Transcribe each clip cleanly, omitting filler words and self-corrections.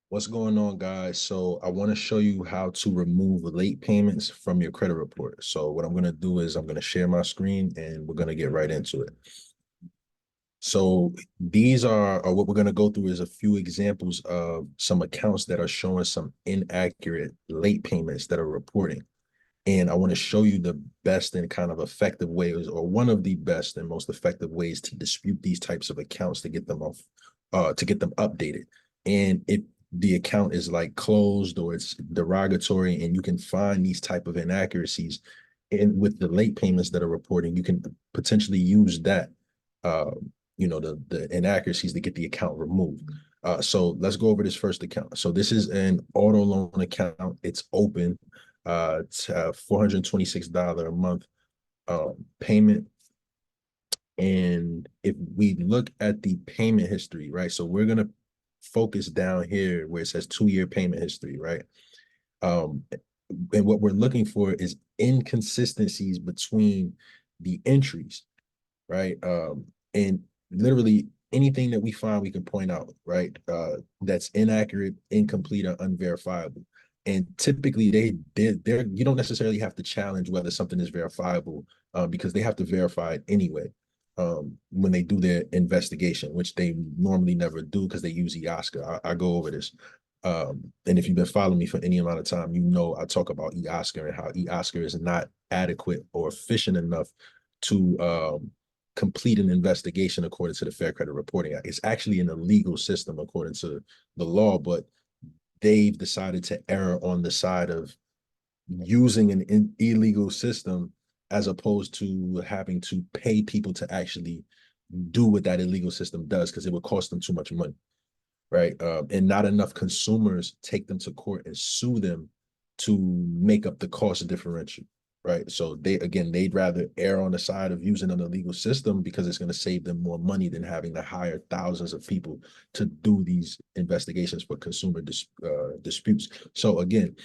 What's going on, guys? So I want to show you how to remove late payments from your credit report. So what I'm going to do is I'm going to share my screen and we're going to get right into it. So these are what we're going to go through is a few examples of some accounts that are showing some inaccurate late payments that are reporting. And I want to show you the best and kind of effective ways, or one of the best and most effective ways to dispute these types of accounts to get them off, to get them updated. And if the account is like closed or it's derogatory, and you can find these type of inaccuracies, and with the late payments that are reporting, you can potentially use that, uh, the inaccuracies to get the account removed. So let's go over this first account. So this is an auto loan account. It's open. It's $426 a month payment. And if we look at the payment history, right? So we're gonna focus down here where it says 2-year payment history, right? Um, and what we're looking for is inconsistencies between the entries, right? And literally anything that we find, we can point out, right? That's inaccurate, incomplete, or unverifiable. And typically, they're you don't necessarily have to challenge whether something is verifiable, because they have to verify it anyway. When they do their investigation, which they normally never do because they use EOSCA. I go over this. And if you've been following me for any amount of time, you know I talk about EOSCA and how EOSCA is not adequate or efficient enough to complete an investigation according to the Fair Credit Reporting Act. It's actually an illegal system according to the law, but they've decided to err on the side of using an illegal system as opposed to having to pay people to actually do what that illegal system does, because it would cost them too much money, right? And not enough consumers take them to court and sue them to make up the cost differential, right? So they'd rather err on the side of using an illegal system because it's going to save them more money than having to hire thousands of people to do these investigations for consumer disputes. So again,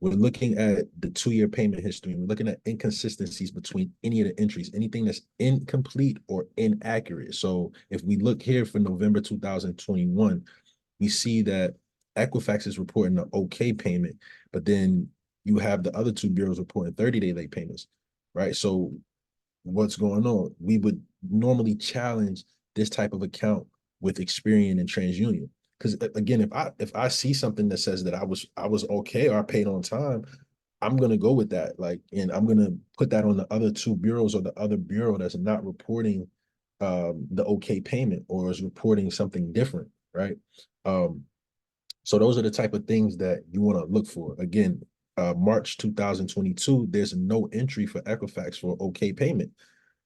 we're looking at the 2-year payment history. We're looking at inconsistencies between any of the entries, anything that's incomplete or inaccurate. So if we look here for November 2021, we see that Equifax is reporting an okay payment, but then you have the other two bureaus reporting 30-day late payments, right? So what's going on? We would normally challenge this type of account with Experian and TransUnion. Because again, if I see something that says that I was okay or I paid on time, I'm gonna go with that. Like, and I'm gonna put that on the other two bureaus or the other bureau that's not reporting the okay payment or is reporting something different, right? Um, so those are the type of things that you want to look for. Again, March 2022, there's no entry for Equifax for okay payment,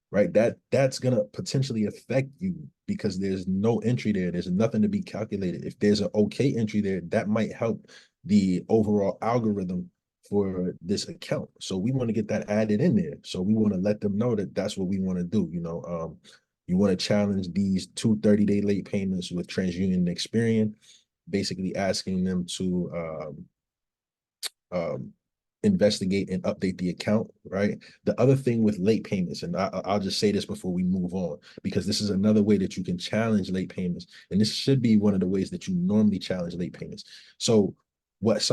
right? That's gonna potentially affect you because there's no entry there. There's nothing to be calculated. If there's an okay entry there, that might help the overall algorithm for this account. So we want to get that added in there. So we want to let them know that that's what we want to do. You want to challenge these two 30-day late payments with TransUnion and Experian, basically asking them to um, investigate and update the account, right? The other thing with late payments, and I'll just say this before we move on, because this is another way that you can challenge late payments, and this should be one of the ways that you normally challenge late payments. So what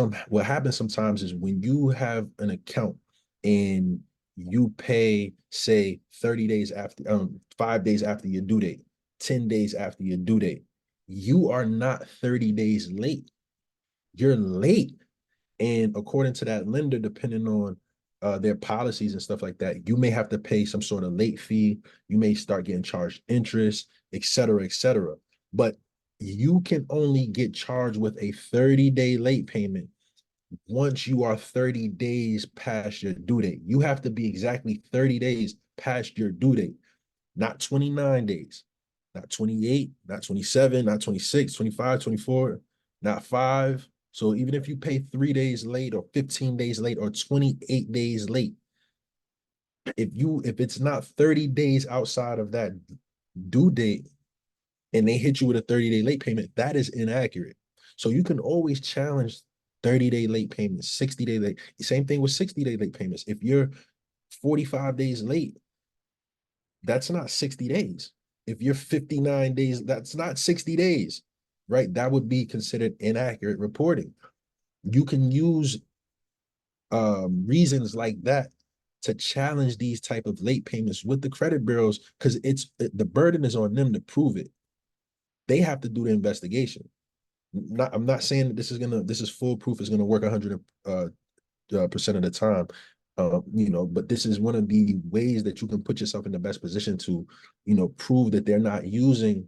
happens sometimes is when you have an account and you pay, say, 30 days after, 5 days after your due date, 10 days after your due date, you are not 30 days late. You're late. And according to that lender, depending on their policies and stuff like that, you may have to pay some sort of late fee. You may start getting charged interest, et cetera, et cetera. But you can only get charged with a 30-day late payment once you are 30 days past your due date. You have to be exactly 30 days past your due date, not 29 days, not 28, not 27, not 26, 25, 24, not 5. So even if you pay 3 days late or 15 days late or 28 days late, if it's not 30 days outside of that due date and they hit you with a 30-day late payment, that is inaccurate. So you can always challenge 30-day late payments, 60-day late. Same thing with 60-day late payments. If you're 45 days late, that's not 60 days. If you're 59 days, that's not 60 days. right? That would be considered inaccurate reporting. You can use reasons like that to challenge these type of late payments with the credit bureaus, because the burden is on them to prove it. They have to do the investigation. I'm not saying that this is foolproof, is gonna work 100% of the time. But this is one of the ways that you can put yourself in the best position to, prove that they're not using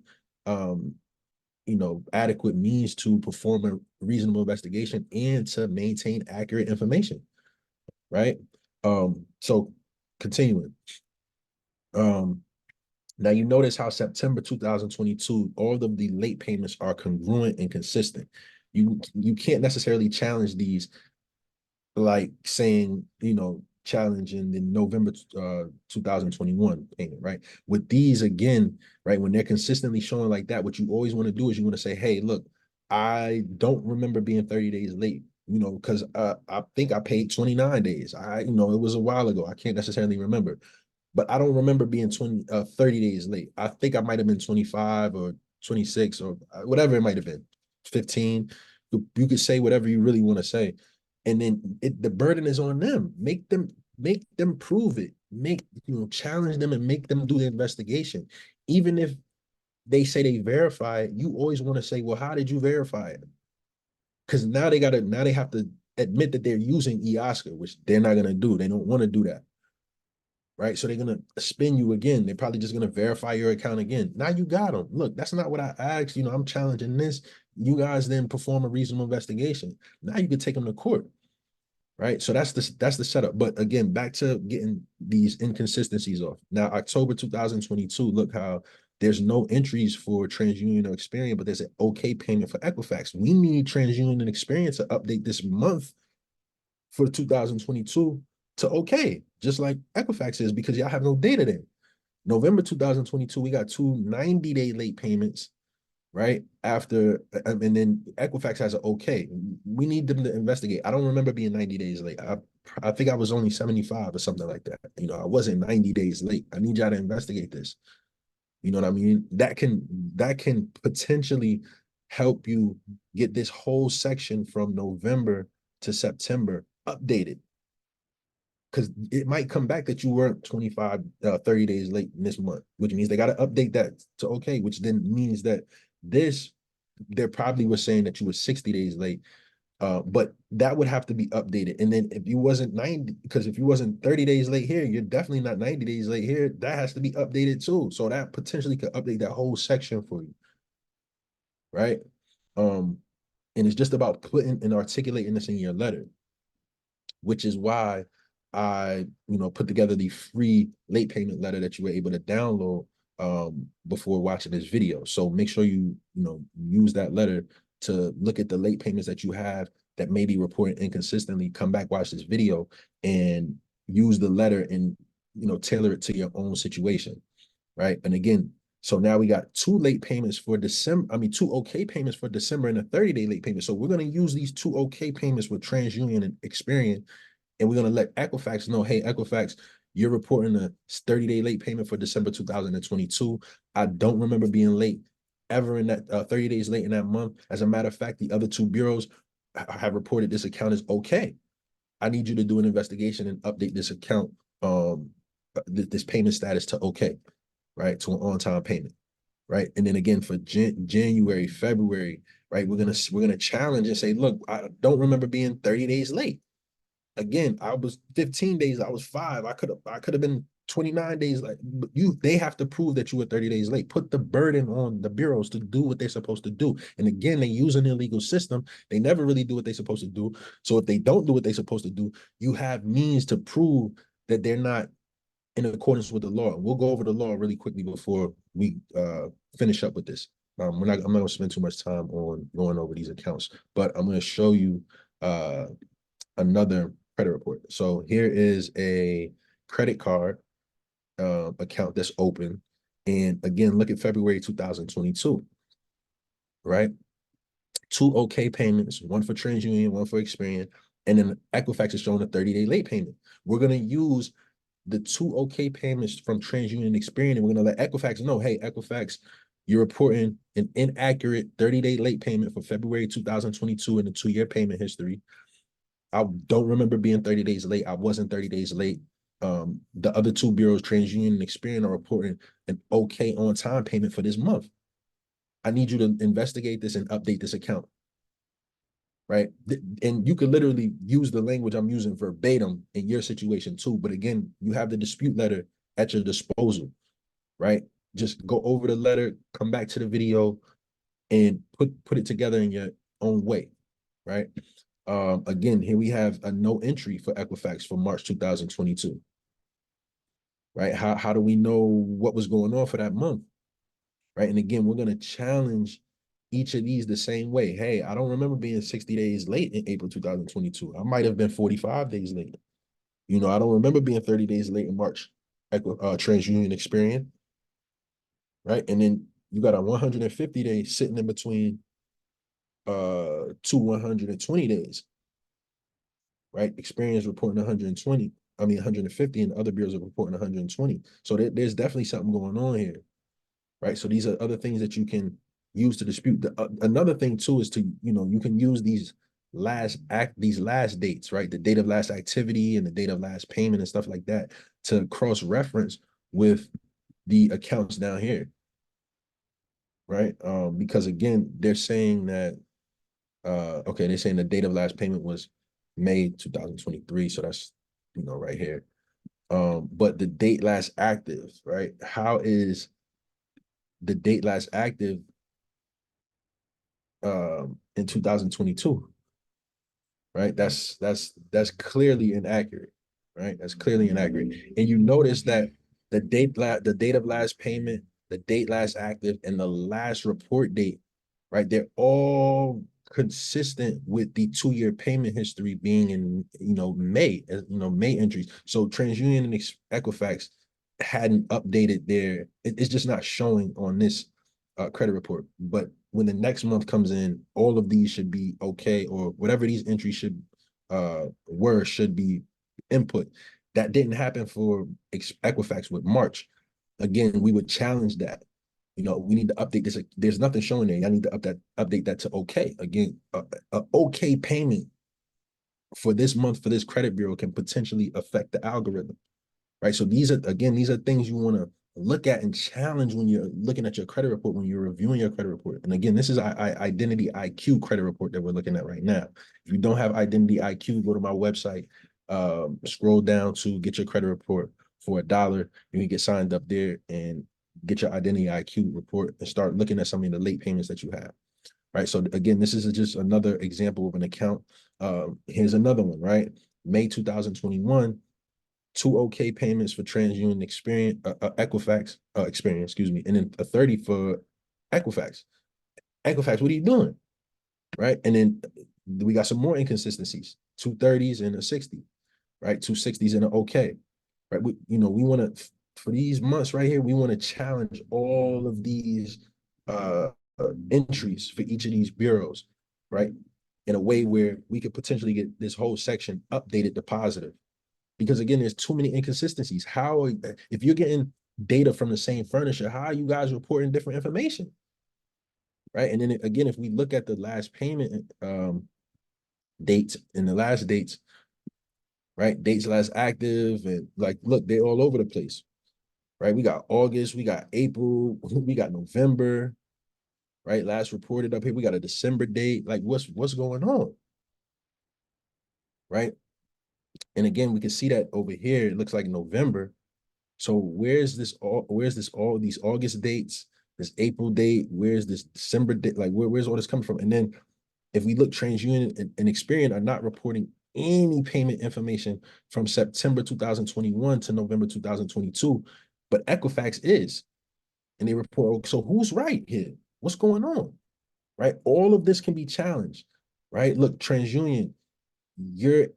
adequate means to perform a reasonable investigation and to maintain accurate information, right? So continuing. Now you notice how September 2022, all of the late payments are congruent and consistent. You can't necessarily challenge these, like saying, challenging the November 2021 payment, right? With these again, right, when they're consistently showing like that, what you always want to do is you want to say, hey, look, I don't remember being 30 days late, because I think I paid 29 days. It was a while ago. I can't necessarily remember, but I don't remember being 30 days late. I think I might have been 25 or 26 or whatever it might have been, 15. You could say whatever you really want to say. And then the burden is on them. Make them prove it. Challenge them and make them do the investigation. Even if they say they verify it, you always want to say, well, how did you verify it? Because now they have to admit that they're using eOscar, which they're not gonna do. They don't want to do that. Right. So they're going to spin you again. They're probably just going to verify your account again. Now you got them. Look, that's not what I asked. I'm challenging this. You guys then perform a reasonable investigation. Now you can take them to court. Right. So that's the setup. But again, back to getting these inconsistencies off. Now, October 2022, look how there's no entries for TransUnion or Experian, but there's an okay payment for Equifax. We need TransUnion and Experian to update this month for 2022 to okay, just like Equifax is, because y'all have no data then. November 2022, we got two 90-day late payments, right? And then Equifax has an okay. We need them to investigate. I don't remember being 90 days late. I think I was only 75 or something like that. I wasn't 90 days late. I need y'all to investigate this. You know what I mean? That can potentially help you get this whole section from November to September updated, because it might come back that you weren't 30 days late in this month, which means they got to update that to okay, which then means that they probably were saying that you were 60 days late. But that would have to be updated. And then if you wasn't 90, because if you wasn't 30 days late here, you're definitely not 90 days late here. That has to be updated too. So that potentially could update that whole section for you, right? And it's just about putting and articulating this in your letter, which is why I, put together the free late payment letter that you were able to download before watching this video. So make sure you use that letter to look at the late payments that you have that may be reporting inconsistently. Come back, watch this video, and use the letter and tailor it to your own situation, right? And again, so now we got two late payments for December. I mean, two okay payments for December and a 30-day late payment. So we're going to use these two okay payments with TransUnion and Experian, and we're going to let Equifax know, hey, Equifax, you're reporting a 30-day late payment for December 2022. I don't remember being late ever in that 30 days late in that month. As a matter of fact, the other two bureaus have reported this account is okay. I need you to do an investigation and update this account, this payment status to okay, right, to an on-time payment, right? And then again for January, February, right, we're gonna challenge and say, look, I don't remember being 30 days late. Again, I was 15 days, I was 5. I could have been 29 days late. But they have to prove that you were 30 days late. Put the burden on the bureaus to do what they're supposed to do. And again, they use an illegal system. They never really do what they're supposed to do. So if they don't do what they're supposed to do, you have means to prove that they're not in accordance with the law. We'll go over the law really quickly before we finish up with this. I'm not going to spend too much time on going over these accounts, but I'm going to show you another credit report. So here is a credit card account that's open. And again, look at February 2022, right? Two okay payments, one for TransUnion, one for Experian, and then Equifax is showing a 30-day late payment. We're going to use the two okay payments from TransUnion and Experian, and we're going to let Equifax know, hey, Equifax, You're reporting an inaccurate 30-day late payment for February 2022 in the 2-year payment history. I don't remember being 30 days late. I wasn't 30 days late. The other two bureaus, TransUnion and Experian, are reporting an okay on-time payment for this month. I need you to investigate this and update this account, right? And you could literally use the language I'm using verbatim in your situation too. But again, you have the dispute letter at your disposal, right? Just go over the letter, come back to the video, and put it together in your own way, right? Again, here we have a no entry for Equifax for March 2022, right? How do we know what was going on for that month, right? And again, we're going to challenge each of these the same way. Hey, I don't remember being 60 days late in April 2022. I might have been 45 days late. You know, I don't remember being 30 days late in March, TransUnion Experian, right? And then you got a 150 days sitting in between two 120 days, right? Experience reporting 120, 150, and other bureaus are reporting 120. So there's definitely something going on here, right? So these are other things that you can use to dispute. Another thing too is to, you can use these last dates, right? The date of last activity and the date of last payment and stuff like that to cross-reference with the accounts down here, right? Because again, they're saying that, okay, they're saying the date of last payment was May 2023. So that's, right here. But the date last active, right? How is the date last active in 2022? Right? That's clearly inaccurate, right? That's clearly inaccurate. And you notice that the date of last payment, the date last active, and the last report date, right? They're all consistent with the 2-year payment history being in May, May entries. So TransUnion and Equifax hadn't updated it's just not showing on this credit report. But when the next month comes in, all of these should be okay, or whatever these entries should be input. That didn't happen for Equifax with March. Again, we would challenge that. We need to update this. There's nothing showing there. I need to update that to okay. Again, a okay payment for this month for this credit bureau can potentially affect the algorithm, right? So these are things you want to look at and challenge when you're looking at your credit report, when you're reviewing your credit report. And again, this is Identity IQ credit report that we're looking at right now. If you don't have Identity IQ, go to my website, scroll down to get your credit report for $1. You can get signed up there and get your Identity IQ report and start looking at some of the late payments that you have. Right. So again, this is just another example of an account. Here's another one, right? May 2021, 2 okay payments for TransUnion Experian, Equifax, Experian, excuse me, and then a 30 for Equifax. Equifax, what are you doing? Right. And then we got some more inconsistencies, 2 30s and a 60, right? 2 60s and an okay. Right. We want to, for these months right here, we want to challenge all of these entries for each of these bureaus, right? In a way where we could potentially get this whole section updated to positive. Because again, there's too many inconsistencies. If you're getting data from the same furnisher, how are you guys reporting different information? Right. And then again, if we look at the last payment dates and the last dates, right? Dates last active, and look, they're all over the place. Right. We got August, we got April, we got November, right? Last reported up here. We got a December date. Like what's going on? Right. And again, we can see that over here. It looks like November. So where's all these August dates, this April date, where's this December date? Like where's all this coming from? And then if we look, TransUnion and Experian are not reporting any payment information from September 2021 to November 2022, but Equifax is. And they report, so who's right here? What's going on? Right? All of this can be challenged, right? Look, TransUnion, you're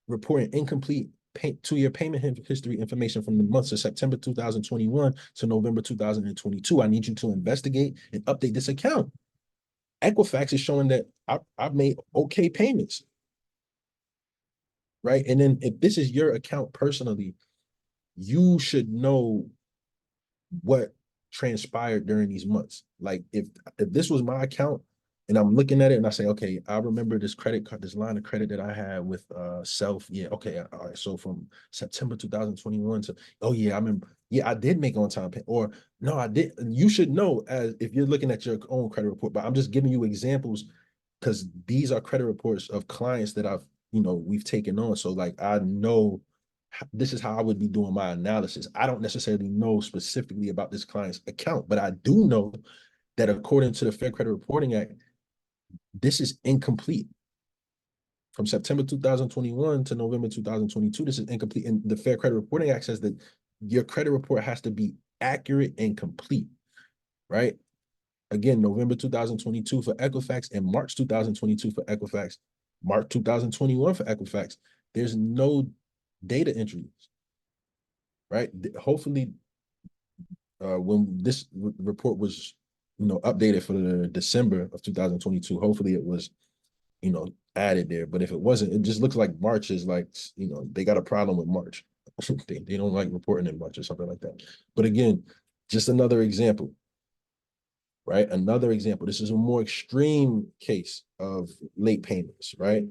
reporting incomplete 2-year payment history information from the months of September 2021 to November 2022. I need you to investigate and update this account. Equifax is showing that I've made okay payments, right? And then if this is your account personally, you should know what transpired during these months. Like if this was my account and I'm looking at it and I say, okay, I remember this credit card, this line of credit that I had with Self. Yeah, okay, all right. So from September 2021 to, oh yeah, I remember. Yeah, I did make on time pay, or no, I did. You should know as if you're looking at your own credit report, but I'm just giving you examples because these are credit reports of clients that we've taken on. So like I know this is how I would be doing my analysis. I don't necessarily know specifically about this client's account, but I do know that according to the Fair Credit Reporting Act, this is incomplete. From September 2021 to November 2022, this is incomplete. And the Fair Credit Reporting Act says that your credit report has to be accurate and complete, right? Again, November 2022 for Equifax and March 2022 for Equifax, March 2021 for Equifax. There's no data entries, right? Hopefully, when this report was, updated for the December of 2022, hopefully it was, added there. But if it wasn't, it just looks like March is like, they got a problem with March. They don't like reporting in March or something like that. But again, just another example, right? Another example. This is a more extreme case of late payments, right?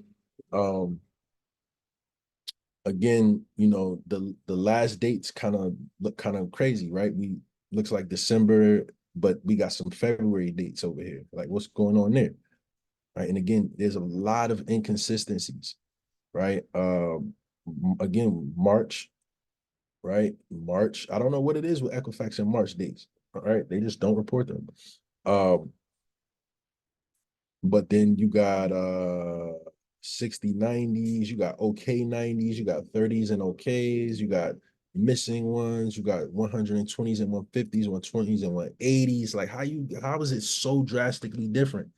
Again, the last dates kind of look kind of crazy, right? We looks like December, but we got some February dates over here. Like what's going on there? Right. And again, there's a lot of inconsistencies, right? Again, March, right? March. I don't know what it is with Equifax and March dates. All right. They just don't report them. But then you got 60 90s, you got okay 90s, you got 30s and okays, you got missing ones, you got 120s and 150s, 120s and 180s. Like how is it so drastically different?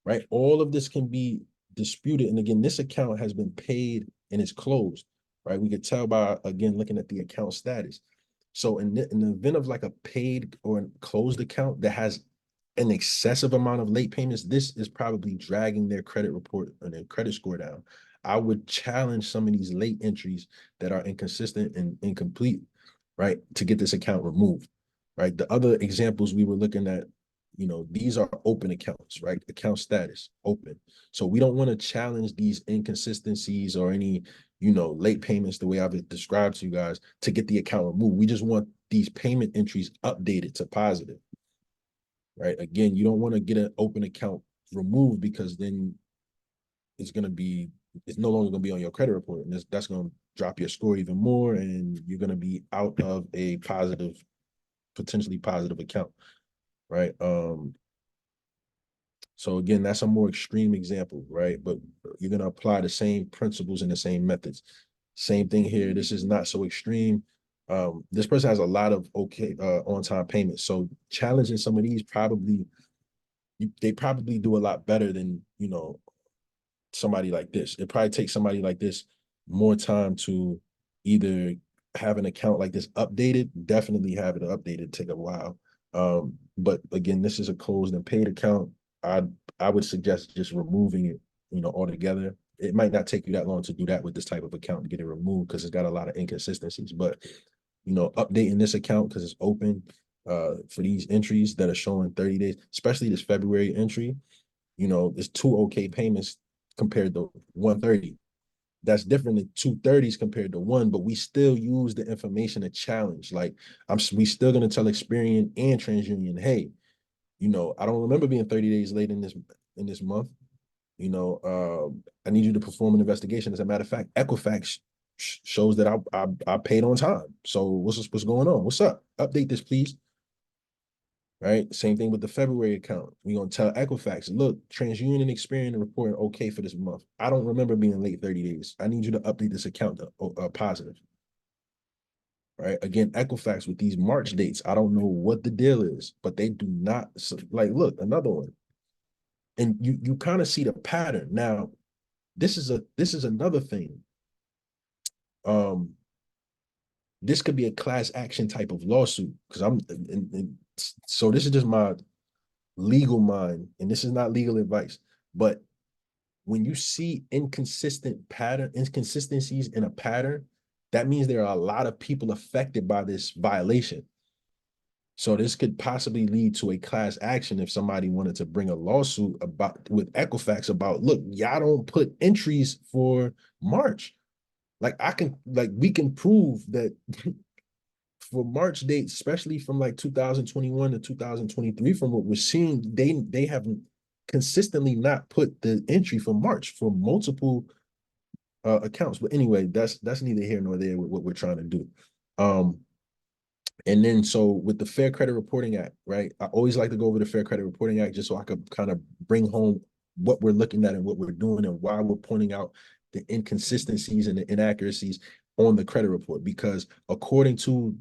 Right? All of this can be disputed. And again, this account has been paid and it's closed, right? We could tell by, again, looking at the account status. So in the event of like a paid or a closed account that has an excessive amount of late payments, this is probably dragging their credit report and their credit score down. I would challenge some of these late entries that are inconsistent and incomplete, right, to get this account removed, right? The other examples we were looking at, these are open accounts, right? Account status, open. So we don't want to challenge these inconsistencies or any, late payments the way I've described to you guys to get the account removed. We just want these payment entries updated to positive, right? Again, you don't want to get an open account removed because then it's no longer going to be on your credit report, and that's going to drop your score even more, and you're going to be out of a potentially positive account, right? So again, that's a more extreme example, right? But you're going to apply the same principles and the same methods. Same thing here. This is not so extreme. This person has a lot of on-time payments. So challenging some of these they probably do a lot better than, somebody like this. It probably takes somebody like this more time to either have an account like this updated, definitely have it updated, take a while. But again, this is a closed and paid account. I would suggest just removing it, altogether. It might not take you that long to do that with this type of account to get it removed because it's got a lot of inconsistencies. But updating this account because it's open for these entries that are showing 30 days, especially this February entry, it's two okay payments compared to 130. That's different than 230s compared to one, but we still use the information to challenge. Like we still gonna tell Experian and TransUnion, hey, I don't remember being 30 days late in this month. I need you to perform an investigation. As a matter of fact, Equifax shows that I paid on time. So what's going on? What's up? Update this, please. Right? Same thing with the February account. We're gonna tell Equifax, look, TransUnion and Experian reporting okay for this month. I don't remember being late 30 days. I need you to update this account to positive. Right? Again, Equifax with these March dates, I don't know what the deal is, but they do not like look, another one. And you kind of see the pattern. Now, this is another thing. This could be a class action type of lawsuit because so this is just my legal mind, and this is not legal advice, but when you see inconsistencies in a pattern, that means there are a lot of people affected by this violation. So this could possibly lead to a class action if somebody wanted to bring a lawsuit about with Equifax about, look, y'all don't put entries for March. Like we can prove that for March dates, especially from like 2021 to 2023, from what we're seeing, they have consistently not put the entry for March for multiple accounts. But anyway, that's neither here nor there with what we're trying to do. And then so with the Fair Credit Reporting Act, right? I always like to go over the Fair Credit Reporting Act just so I could kind of bring home what we're looking at and what we're doing and why we're pointing out the inconsistencies and the inaccuracies on the credit report. Because according to,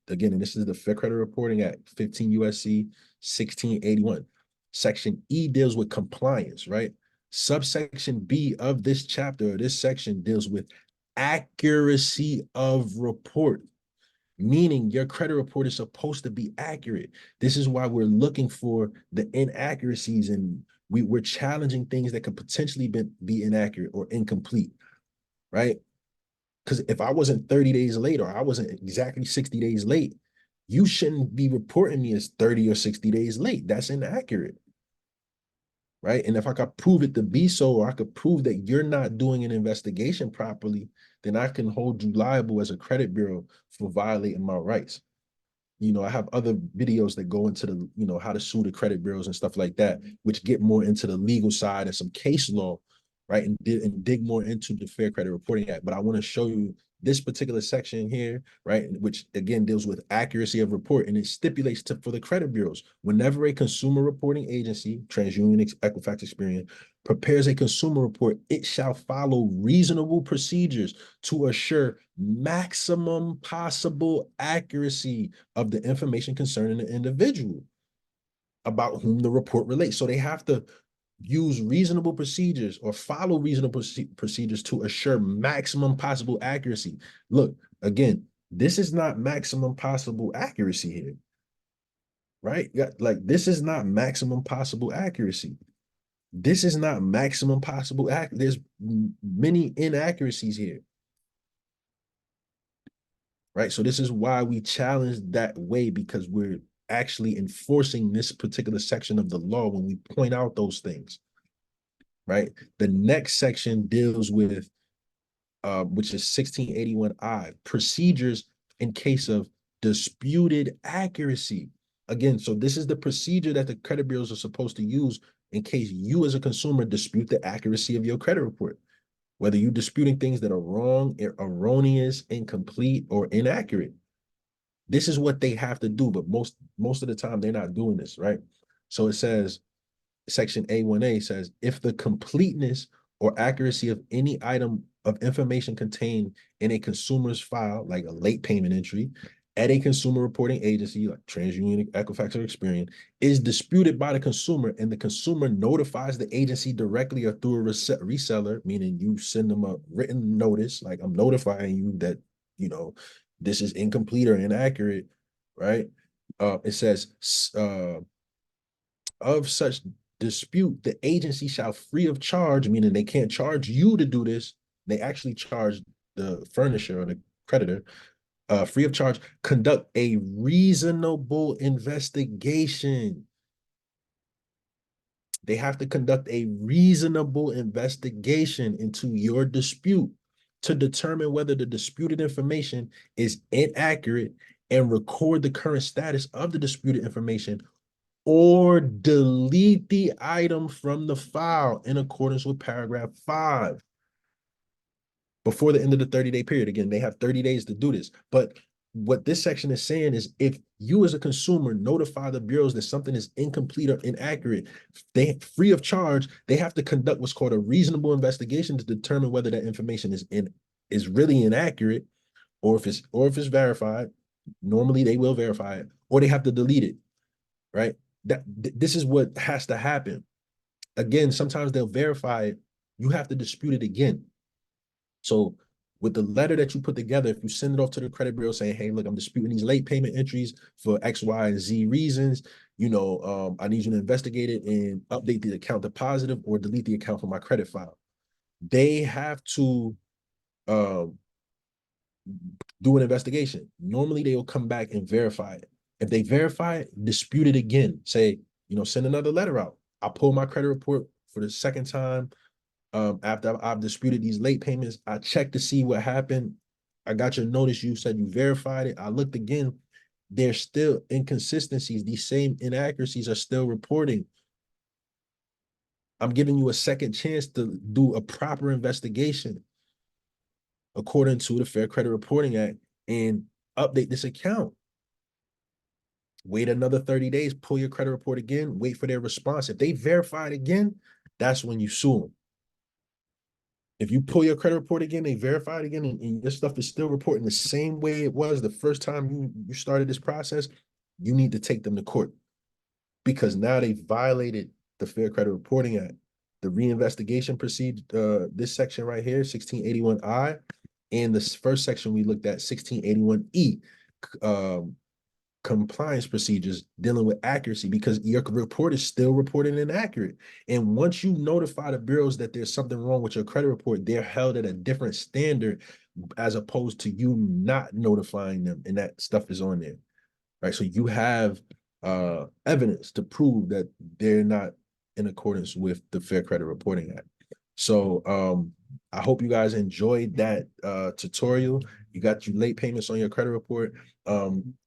again, and this is the Fair Credit Reporting Act, 15 USC 1681, Section E deals with compliance, right? Subsection B of this chapter, or this section, deals with accuracy of report, meaning your credit report is supposed to be accurate. This is why we're looking for the inaccuracies, and we're challenging things that could potentially be inaccurate or incomplete, right? Because if I wasn't 30 days late or I wasn't exactly 60 days late, you shouldn't be reporting me as 30 or 60 days late. That's inaccurate, right? And if I could prove it to be so, or I could prove that you're not doing an investigation properly, then I can hold you liable as a credit bureau for violating my rights. I have other videos that go into the, how to sue the credit bureaus and stuff like that, which get more into the legal side and some case law, right? And dig more into the Fair Credit Reporting Act. But I want to show you this particular section here, right? Which again deals with accuracy of report, and it stipulates for the credit bureaus, whenever a consumer reporting agency, TransUnion, Equifax, Experian, prepares a consumer report, it shall follow reasonable procedures to assure maximum possible accuracy of the information concerning the individual about whom the report relates. So they have to use reasonable procedures or follow reasonable procedures to assure maximum possible accuracy. Look, again, this is not maximum possible accuracy here, right? Like this is not maximum possible accuracy. This is not maximum possible There's many inaccuracies here, right? So this is why we challenge that way, because we're actually enforcing this particular section of the law when we point out those things, right? The next section deals with, which is 1681I, procedures in case of disputed accuracy. Again, so this is the procedure that the credit bureaus are supposed to use in case you as a consumer dispute the accuracy of your credit report, whether you're disputing things that are wrong, erroneous, incomplete, or inaccurate. This is what they have to do, but most of the time they're not doing this, right? So it says, Section A1A says, if the completeness or accuracy of any item of information contained in a consumer's file, like a late payment entry, at a consumer reporting agency like TransUnion, Equifax, or Experian, is disputed by the consumer, and the consumer notifies the agency directly or through a reseller, meaning you send them a written notice, like I'm notifying you that, this is incomplete or inaccurate, right? It says, of such dispute, the agency shall free of charge, meaning they can't charge you to do this. They actually charge the furnisher or the creditor, free of charge, conduct a reasonable investigation. They have to conduct a reasonable investigation into your dispute to determine whether the disputed information is inaccurate and record the current status of the disputed information, or delete the item from the file in accordance with paragraph 5 before the end of the 30-day period. Again, they have 30 days to do this. But what this section is saying is, if you as a consumer notify the bureaus that something is incomplete or inaccurate, they free of charge, they have to conduct what's called a reasonable investigation to determine whether that information is really inaccurate, or if it's verified. Normally they will verify it, or they have to delete it, right? This is what has to happen. Again, sometimes they'll verify it. You have to dispute it again. So with the letter that you put together, if you send it off to the credit bureau saying, hey, look, I'm disputing these late payment entries for X, Y, and Z reasons, I need you to investigate it and update the account to positive or delete the account from my credit file. They have to do an investigation. Normally they will come back and verify it. If they verify it, dispute it again. Say, send another letter out. I pull my credit report for the second time. After I've disputed these late payments, I checked to see what happened. I got your notice. You said you verified it. I looked again. There's still inconsistencies. These same inaccuracies are still reporting. I'm giving you a second chance to do a proper investigation according to the Fair Credit Reporting Act and update this account. Wait another 30 days, pull your credit report again, wait for their response. If they verify it again, that's when you sue them. If you pull your credit report again, they verify it again, and your stuff is still reporting the same way it was the first time you started this process, you need to take them to court because now they violated the Fair Credit Reporting Act. The reinvestigation procedure, this section right here, 1681I, and the first section we looked at, 1681E, compliance procedures dealing with accuracy, because your report is still reporting inaccurate. And once you notify the bureaus that there's something wrong with your credit report, they're held at a different standard as opposed to you not notifying them, and that stuff is on there, right? So you have evidence to prove that they're not in accordance with the Fair Credit Reporting Act. So I hope you guys enjoyed that tutorial. You got your late payments on your credit report.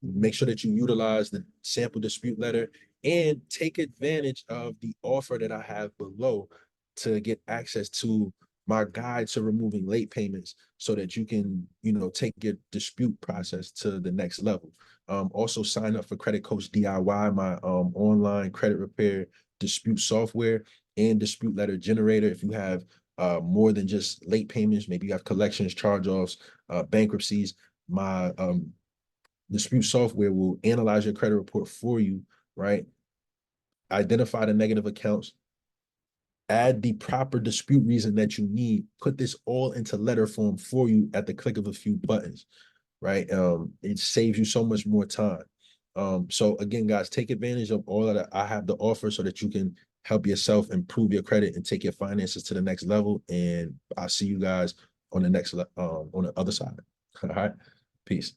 Make sure that you utilize the sample dispute letter and take advantage of the offer that I have below to get access to my guide to removing late payments so that you can, take your dispute process to the next level. Also sign up for Credit Coach DIY, my online credit repair dispute software and dispute letter generator. If you have more than just late payments, maybe you have collections, charge-offs, bankruptcies, my dispute software will analyze your credit report for you, right? Identify the negative accounts, add the proper dispute reason that you need, put this all into letter form for you at the click of a few buttons, right? It saves you so much more time. So again, guys, take advantage of all that I have to offer so that you can help yourself improve your credit and take your finances to the next level. And I'll see you guys on the next on the other side. All right, peace.